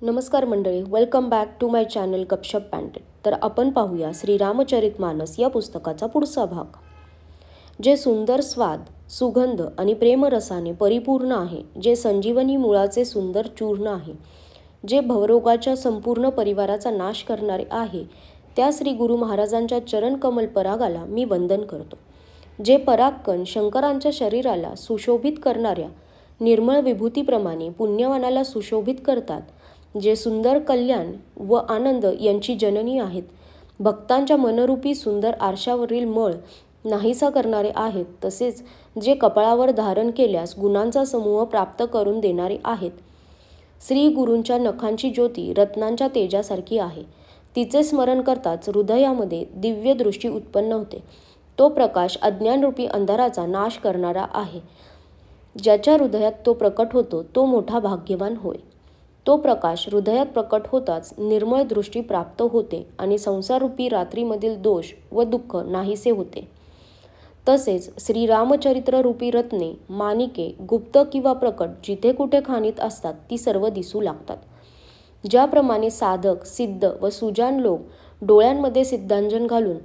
नमस्कार मंडळी, welcome back to my channel Gapshap पॅन्टेड. तर आपण पाहूया श्रीरामचरितमानस या पुस्तकाचा पुढचा भाग, जे सुंदर स्वाद, सुगंध आणि प्रेमरसाने परिपूर्ण आहे, जे संजीवनी मुळाचे सुंदर चूर्ण आहे, जे भवरोगाच्या संपूर्ण परिवाराचा नाश करणारे आहे, त्या श्री गुरु महाराजांच्या चरण कमल परागाला मी वंदन करतो. जे परागकण शंकरांच्या शरीराला सुशोभित करणाऱ्या निर्मळ विभूतीप्रमाणे पुण्यवानाला सुशोभित करतात, जे सुंदर कल्याण व आनंद यांची जननी आहेत, भक्तांच्या मनरूपी सुंदर आरशावरील मळ नाहीसा करणारे आहेत, तसेच जे कपाळावर धारण केल्यास गुणांचा समूह प्राप्त करून देणारे आहेत. श्री गुरूंच्या नखांची ज्योती रत्नांच्या तेजासारखी आहे. तिचे स्मरण करताच हृदयामध्ये दिव्य दृष्टी उत्पन्न होते. तो प्रकाश अज्ञानरूपी अंधाराचा नाश करणारा आहे. ज्याच्या हृदयात तो प्रकट होतो तो मोठा भाग्यवान होय. तो प्रकाश हृदयात प्रकट होताच निर्मळ दृष्टी प्राप्त होते आणि संसाररूपी रात्रीमधील दोष व दुःख नाहीसे होते. तसेच श्रीरामचरित्र रूपी रत्ने, माणिके, गुप्त किंवा प्रकट जिथे कुठे खाणीत असतात ती सर्व दिसू लागतात. ज्याप्रमाणे साधक, सिद्ध व सुजान लोक डोळ्यांमध्ये सिद्धांजन घालून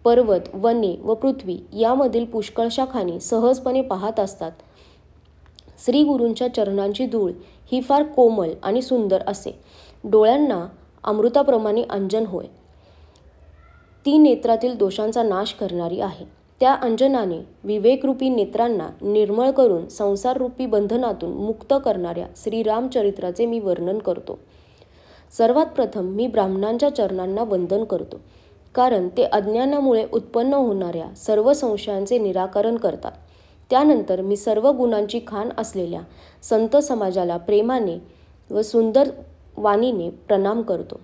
पर्वत, वने व पृथ्वी यामधील पुष्कळशा खाणी सहजपणे पाहत असतात, श्री गुरूंच्या चरणांची धूळ ही फार कोमल आणि सुंदर असे. डोळ्यांना अमृताप्रमाणे अंजन होय. ती नेत्रातील दोषांचा नाश करणारी आहे. त्या अंजनाने विवेकरूपी नेत्रांना निर्मळ करून संसाररूपी बंधनातून मुक्त करणाऱ्या श्रीरामचरित्राचे मी वर्णन करतो. सर्वात प्रथम मी ब्राह्मणांच्या चरणांना वंदन करतो, कारण ते अज्ञानामुळे उत्पन्न होणाऱ्या सर्व संशयांचे निराकरण करतात. त्यानंतर मी सर्व गुणांची खाण असलेल्या संत समाजाला प्रेमाने व सुंदर वाणीने प्रणाम करतो.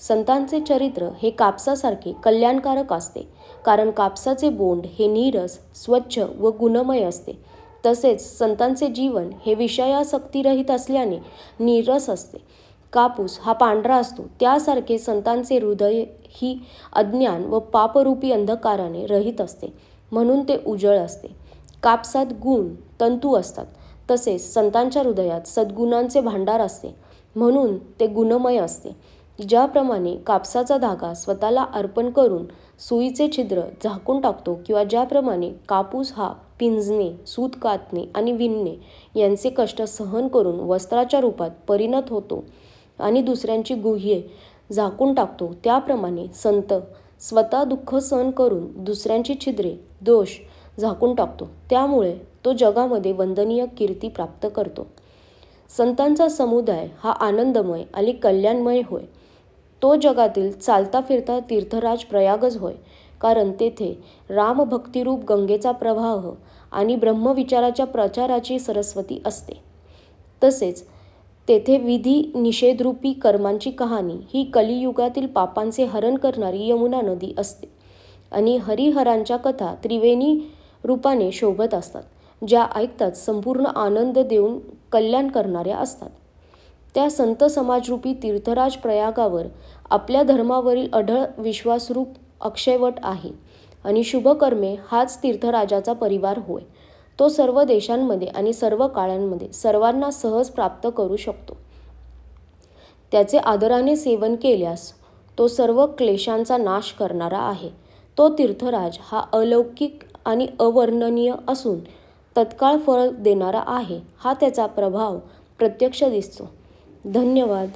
संतांचे चरित्र हे कापसासारखे कल्याणकारक असते, कारण कापसाचे बोंड हे नीरस, स्वच्छ व गुणमय असते. तसेच संतांचे जीवन हे विषयासक्तीरहित असल्याने नीरस असते. कापूस हा पांढरा असतो, त्यासारखे संतांचे हृदय ही अज्ञान व पापरूपी अंधकाराने रहित असते, म्हणून ते उजळ असते. कापसात गुण, तंतू असतात, तसेच संतांच्या हृदयात सद्गुणांचे भांडार असते, म्हणून ते गुणमय असते. ज्याप्रमाणे कापसाचा धागा स्वतःला अर्पण करून सुईचे छिद्र झाकून टाकतो, किंवा ज्याप्रमाणे कापूस हा पिंजणे, सूत कातणे आणि विणणे यांचे कष्ट सहन करून वस्त्राच्या रूपात परिणत होतो आणि दुसऱ्यांची गुह्ये झाकून टाकतो, त्याप्रमाणे संत स्वतः दुःख सहन करून दुसऱ्यांची छिद्रे, दोष झाकून टाकतो. त्यामुळे तो जगामध्ये वंदनीय कीर्ती प्राप्त करतो. संतांचा समुदाय हा आनंदमय आणि कल्याणमय होय. तो जगातील चालता फिरता तीर्थराज प्रयागच होय, कारण तेथे रामभक्तिरूप गंगेचा प्रवाह आणि ब्रह्मविचाराच्या प्रचाराची सरस्वती असते. तसेच तेथे विधी निषेधरूपी कर्मांची कहाणी ही कलियुगातील पापांचे हरण करणारी यमुना नदी असते, आणि हरिहरांच्या कथा त्रिवेणी रूपाने शोभत असतात, ज्या ऐकताच संपूर्ण आनंद देऊन कल्याण करणाऱ्या असतात. त्या संत समाजरूपी तीर्थराज प्रयागावर आपल्या धर्मावरील अढळ विश्वासरूप अक्षयवट आहे, आणि शुभकर्मे हाच तीर्थराजाचा परिवार होय. तो सर्व देशांमध्ये आणि सर्व काळांमध्ये सर्वांना सहज प्राप्त करू शकतो. त्याचे आदराने सेवन केल्यास तो सर्व क्लेशांचा नाश करणारा आहे. तो तीर्थराज हा अलौकिक आणि अवर्णनीय असून तत्काळ फळ देणारा आहे. हा त्याचा प्रभाव प्रत्यक्ष दिसतो. धन्यवाद.